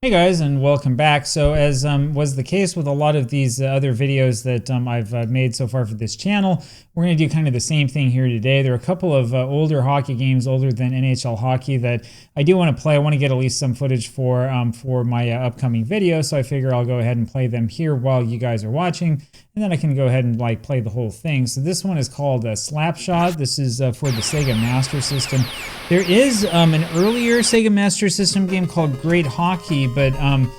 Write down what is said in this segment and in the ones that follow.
Hey guys, and welcome back. So as was the case with a lot of these other videos that I've made so far for this channel, we're going to do kind of the same thing here today. There are a couple of older hockey games, older than NHL Hockey, that I do want to play. I want to get at least some footage for my upcoming video, so I figure I'll go ahead and play them here while you guys are watching, and then I can go ahead and play the whole thing. So this one is called Slapshot. This is for the Sega Master System. There is an earlier Sega Master System game called Great Hockey, but I'm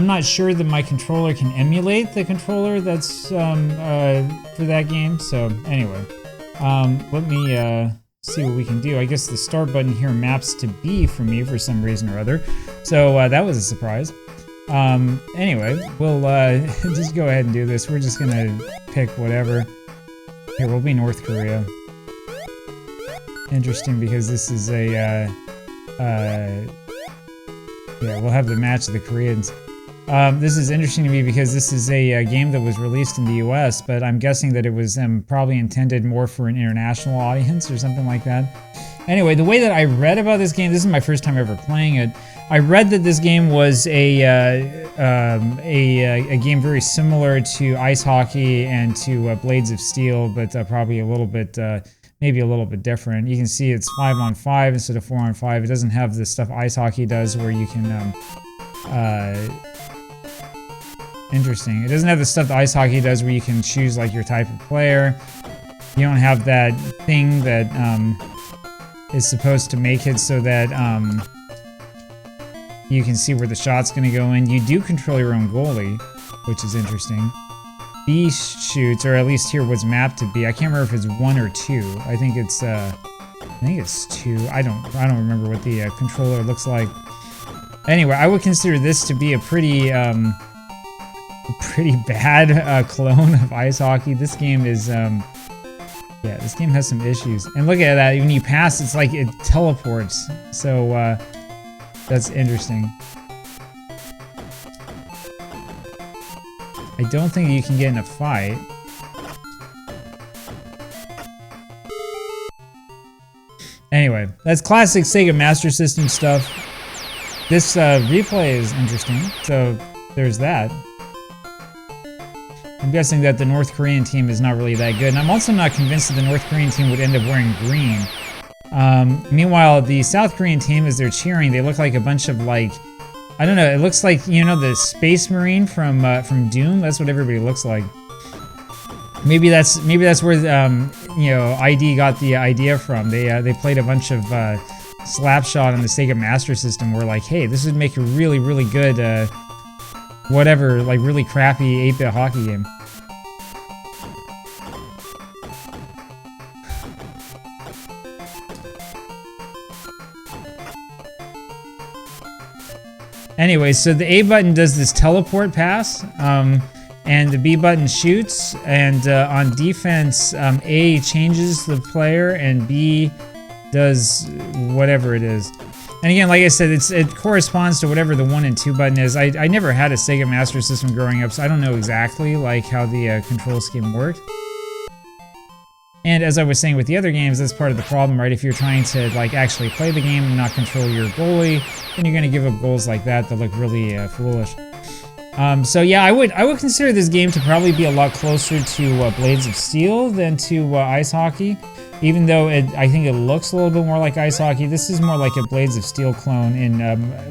not sure that my controller can emulate the controller that's for that game. So anyway, let me see what we can do. I guess the start button here maps to B for me for some reason or other. So that was a surprise. Anyway, we'll just go ahead and do this. We're just gonna pick whatever. Here, we'll be North Korea. Interesting, because this is a yeah, we'll have the match of the Koreans. This is interesting to me because this is a game that was released in the US, but I'm guessing that it was probably intended more for an international audience or something like that. Anyway, the way that I read about this game, this is my first time ever playing it. I read that this game was a game very similar to ice hockey and to Blades of Steel, but probably a little bit, maybe a little bit different. You can see it's 5-on-5 instead of 4-on-5. It doesn't have the stuff ice hockey does, where you can, interesting. It doesn't have the stuff that ice hockey does, where you can choose like your type of player. You don't have that thing that is supposed to make it so that you can see where the shot's going to go in. You do control your own goalie, which is interesting. B shoots, or at least here what's mapped to be. I can't remember if it's 1 or 2. I think it's 2. I don't remember what the controller looks like. Anyway, I would consider this to be a pretty bad clone of ice hockey. This game is yeah, this game has some issues. And look at that, when you pass, it's like it teleports. So that's interesting. I don't think you can get in a fight. Anyway, that's classic Sega Master System stuff. This replay is interesting, so there's that. I'm guessing that the North Korean team is not really that good, and I'm also not convinced that the North Korean team would end up wearing green. Meanwhile, the South Korean team, as they're cheering, they look like a bunch of, like, I don't know, it looks like, you know, the Space Marine from Doom. That's what everybody looks like. Maybe that's where you know, ID got the idea from. They played a bunch of Slapshot on the Sega Master System. We're like, hey, this would make a really, really good whatever, like really crappy 8-bit hockey game. Anyway, so the A button does this teleport pass, and the B button shoots, and on defense, A changes the player, and B does whatever it is. And again, like I said, it corresponds to whatever the 1 and 2 button is. I never had a Sega Master System growing up, so I don't know exactly like how the control scheme worked. And as I was saying with the other games, that's part of the problem, right? If you're trying to like actually play the game and not control your goalie, then you're going to give up goals like that look really foolish. So yeah, I would consider this game to probably be a lot closer to Blades of Steel than to ice hockey. Even though I think it looks a little bit more like ice hockey, this is more like a Blades of Steel clone in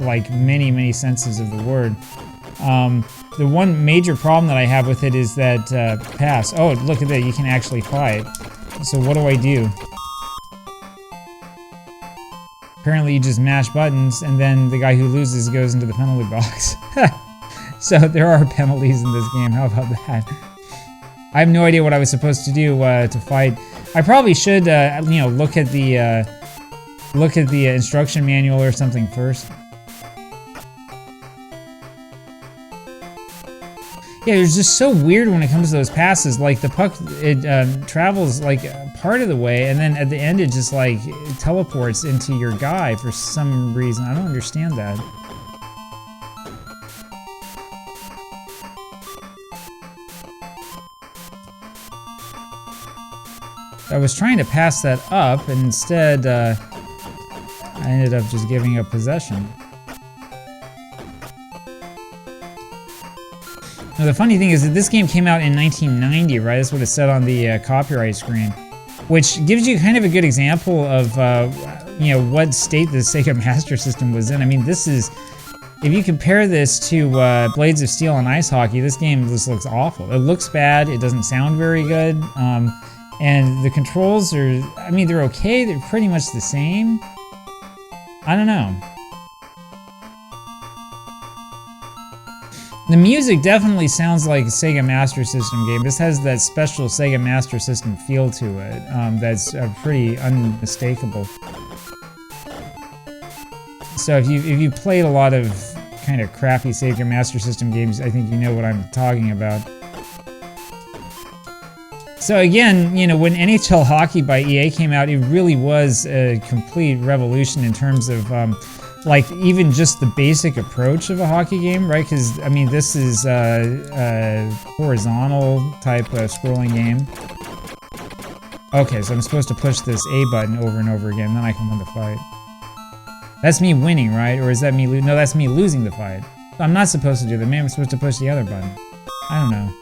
like many senses of the word. The one major problem that I have with it is that pass. Oh, look at that! You can actually fight. So what do I do? Apparently, you just mash buttons, and then the guy who loses goes into the penalty box. So there are penalties in this game. How about that? I have no idea what I was supposed to do to fight. I probably should, you know, look at the instruction manual or something first. Yeah, it's just so weird when it comes to those passes. Like the puck, it travels like part of the way, and then at the end it just like it teleports into your guy for some reason. I don't understand that. I was trying to pass that up, and instead I ended up just giving up possession. Now, the funny thing is that this game came out in 1990, right? That's what it said on the copyright screen, which gives you kind of a good example of, you know, what state the Sega Master System was in. I mean, this is, if you compare this to Blades of Steel and Ice Hockey, this game just looks awful. It looks bad, it doesn't sound very good, and the controls are, I mean, they're okay, they're pretty much the same. I don't know. The music definitely sounds like a Sega Master System game. This has that special Sega Master System feel to it that's pretty unmistakable. So if you played a lot of kind of crappy Sega Master System games, I think you know what I'm talking about. So again, you know, when NHL Hockey by EA came out, it really was a complete revolution in terms of like even just the basic approach of a hockey game, right? Because I mean, this is a horizontal type of scrolling game. Okay, so I'm supposed to push this A button over and over again, then I can win the fight. That's me winning, right? Or is that me no, that's me losing the fight. I'm not supposed to do that. Maybe I'm supposed to push the other button. I don't know.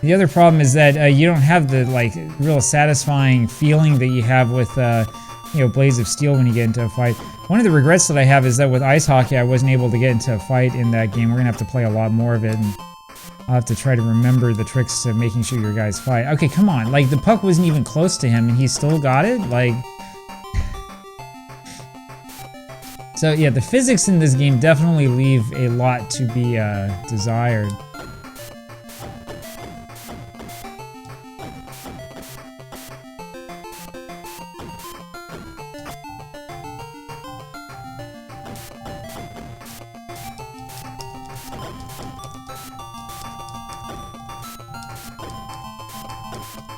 The other problem is that you don't have the like real satisfying feeling that you have with you know, Blades of Steel when you get into a fight. One of the regrets that I have is that with Ice Hockey I wasn't able to get into a fight in that game. We're gonna have to play a lot more of it, and I'll have to try to remember the tricks to making sure your guys fight. Okay, come on, like the puck wasn't even close to him and he still got it? Like... So yeah, the physics in this game definitely leave a lot to be desired.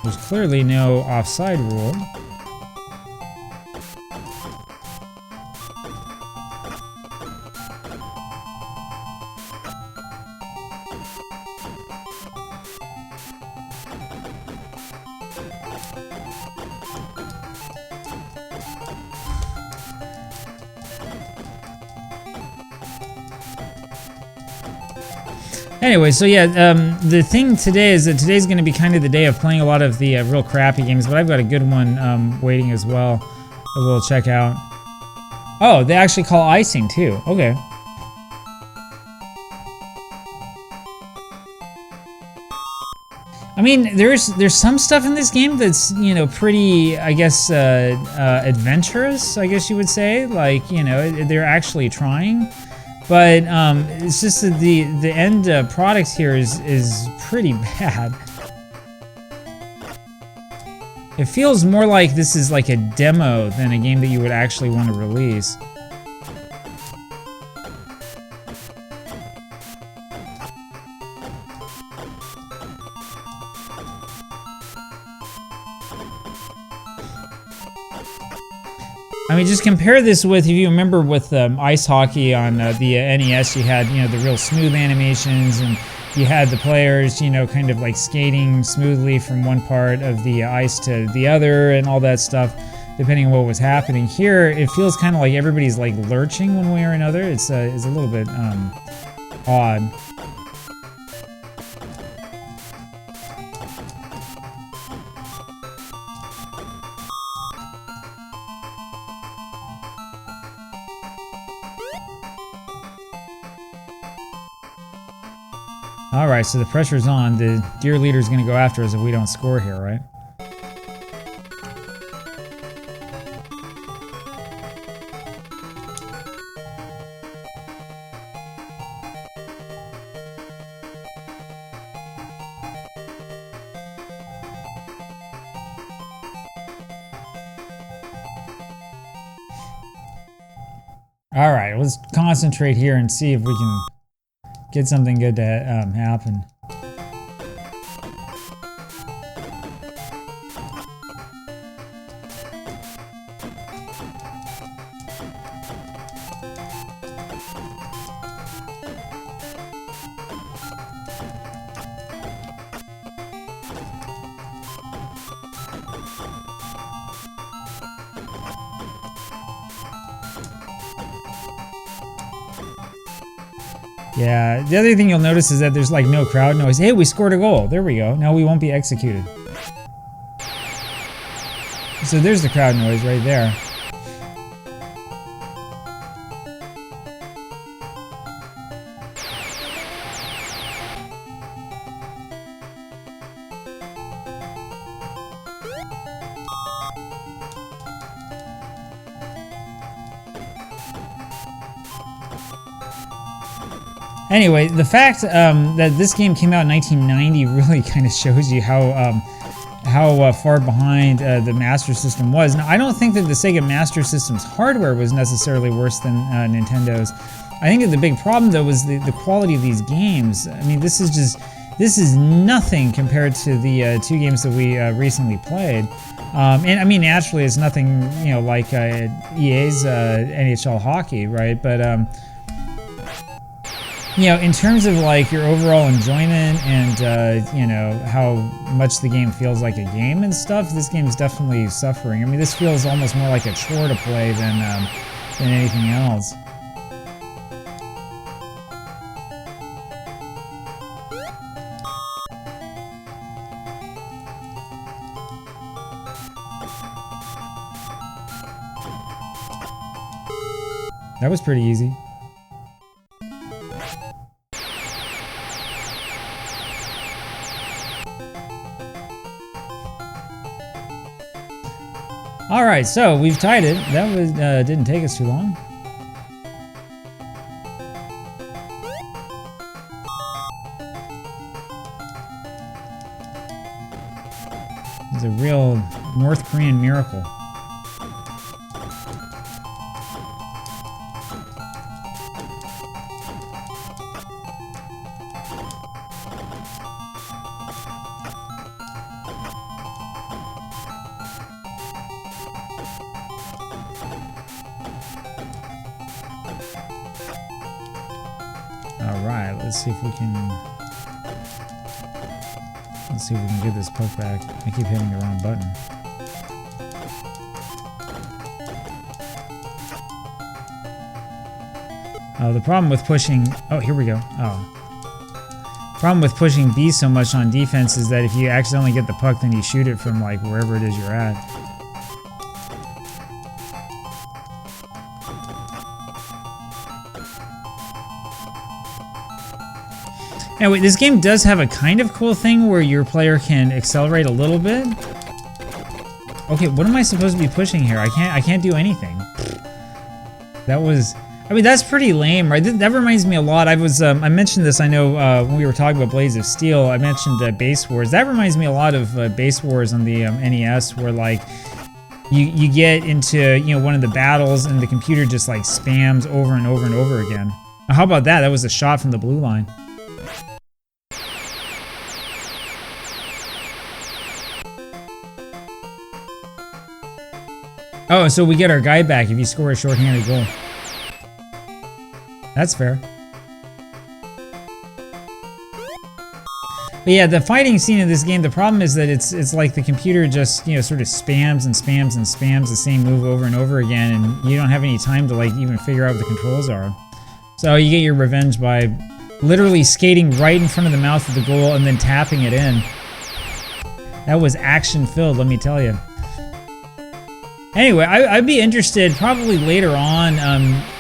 There's clearly no offside rule. Anyway, so yeah, the thing today is that today's going to be kind of the day of playing a lot of the real crappy games, but I've got a good one waiting as well that we'll check out. Oh, they actually call icing too. Okay. I mean, there's some stuff in this game that's, you know, pretty, I guess, adventurous, I guess you would say. Like, you know, they're actually trying. But it's just that the end product here is pretty bad. It feels more like this is like a demo than a game that you would actually want to release. I mean, just compare this with, if you remember with Ice Hockey on the NES, you had, you know, the real smooth animations, and you had the players, you know, kind of like skating smoothly from one part of the ice to the other and all that stuff, depending on what was happening. Here, it feels kind of like everybody's like lurching one way or another. It's a little bit odd. Alright, so the pressure's on. The deer leader's gonna go after us if we don't score here, right? Alright, let's concentrate here and see if we can get something good to happen. Yeah, the other thing you'll notice is that there's like no crowd noise. Hey, we scored a goal. There we go. Now we won't be executed. So there's the crowd noise right there. Anyway, the fact that this game came out in 1990 really kind of shows you how far behind the Master System was. Now, I don't think that the Sega Master System's hardware was necessarily worse than Nintendo's. I think that the big problem, though, was the quality of these games. I mean, this is nothing compared to the two games that we recently played. And I mean, naturally, it's nothing, you know, like EA's NHL Hockey, right? But you know, in terms of like your overall enjoyment and you know, how much the game feels like a game and stuff, this game is definitely suffering. I mean, this feels almost more like a chore to play than anything else. That was pretty easy. All right, so we've tied it. That was didn't take us too long. It's a real North Korean miracle. Alright, let's see if we can get this puck back. I keep hitting the wrong button. Oh, the problem with pushing... Oh, here we go. Oh. Problem with pushing B so much on defense is that if you accidentally get the puck, then you shoot it from like wherever it is you're at. Anyway, this game does have a kind of cool thing where your player can accelerate a little bit. Okay, what am I supposed to be pushing here? I can't do anything. That was, I mean, that's pretty lame, right? That reminds me a lot. I mentioned this, I know, when we were talking about Blades of Steel, I mentioned Base Wars. That reminds me a lot of Base Wars on the NES, where like you get into, you know, one of the battles and the computer just like spams over and over and over again. Now, how about that? That was a shot from the blue line. Oh, so we get our guy back if you score a shorthanded goal. That's fair. But yeah, the fighting scene in this game, the problem is that it's like the computer just, you know, sort of spams and spams and spams the same move over and over again, and you don't have any time to like even figure out what the controls are. So you get your revenge by literally skating right in front of the mouth of the goal and then tapping it in. That was action-filled, let me tell you. Anyway, I'd be interested probably later on,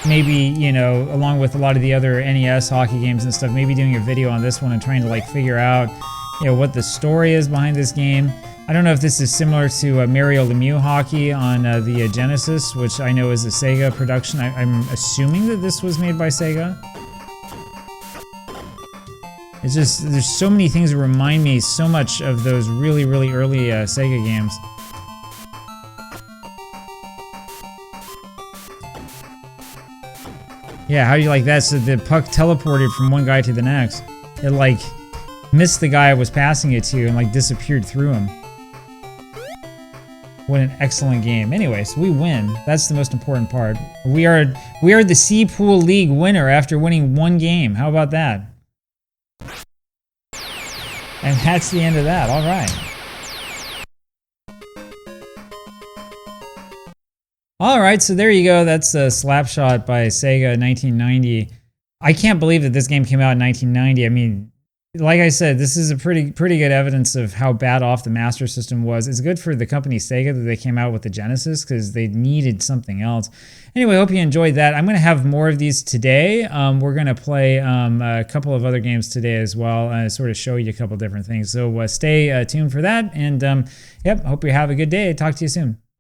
maybe, you know, along with a lot of the other NES hockey games and stuff, maybe doing a video on this one and trying to like figure out, you know, what the story is behind this game. I don't know if this is similar to Mario Lemieux Hockey on the Genesis, which I know is a Sega production. I'm assuming that this was made by Sega. It's just, there's so many things that remind me so much of those really, really early Sega games. Yeah, how do you like that? So the puck teleported from one guy to the next. It like missed the guy I was passing it to and like disappeared through him. What an excellent game. Anyway, so we win. That's the most important part. We are the C Pool League winner after winning one game. How about that? And that's the end of that. All right. All right, so there you go. That's Slapshot by Sega 1990. I can't believe that this game came out in 1990. I mean, like I said, this is a pretty good evidence of how bad off the Master System was. It's good for the company Sega that they came out with the Genesis because they needed something else. Anyway, I hope you enjoyed that. I'm going to have more of these today. We're going to play a couple of other games today as well, sort of show you a couple different things. So stay tuned for that. And yep, hope you have a good day. Talk to you soon.